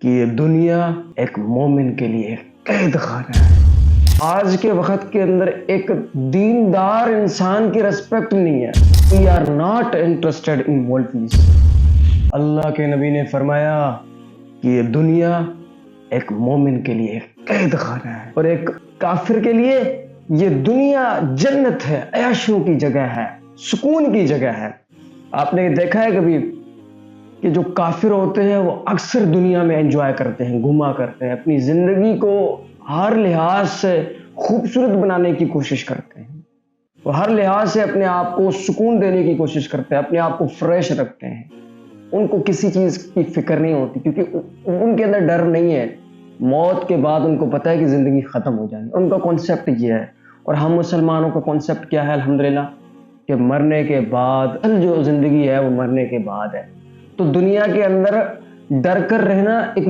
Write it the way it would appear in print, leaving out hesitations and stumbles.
کہ یہ دنیا ایک مومن کے لیے قید خانہ ہے۔ آج کے وقت کے اندر ایک دیندار انسان کی ریسپیکٹ نہیں ہے۔ We are not interested in world peace۔ اللہ کے نبی نے فرمایا کہ یہ دنیا ایک مومن کے لیے قید خانہ ہے، اور ایک کافر کے لیے یہ دنیا جنت ہے، عیشوں کی جگہ ہے، سکون کی جگہ ہے۔ آپ نے دیکھا ہے کبھی کہ جو کافر ہوتے ہیں وہ اکثر دنیا میں انجوائے کرتے ہیں، گھوما کرتے ہیں، اپنی زندگی کو ہر لحاظ سے خوبصورت بنانے کی کوشش کرتے ہیں، وہ ہر لحاظ سے اپنے آپ کو سکون دینے کی کوشش کرتے ہیں، اپنے آپ کو فریش رکھتے ہیں۔ ان کو کسی چیز کی فکر نہیں ہوتی، کیونکہ ان کے اندر ڈر نہیں ہے۔ موت کے بعد ان کو پتہ ہے کہ زندگی ختم ہو جانی، ان کا کانسیپٹ یہ ہے۔ اور ہم مسلمانوں کا کانسیپٹ کیا ہے الحمدللہ، کہ مرنے کے بعد جو زندگی ہے وہ مرنے کے بعد ہے۔ تو دنیا کے اندر ڈر کر رہنا ایک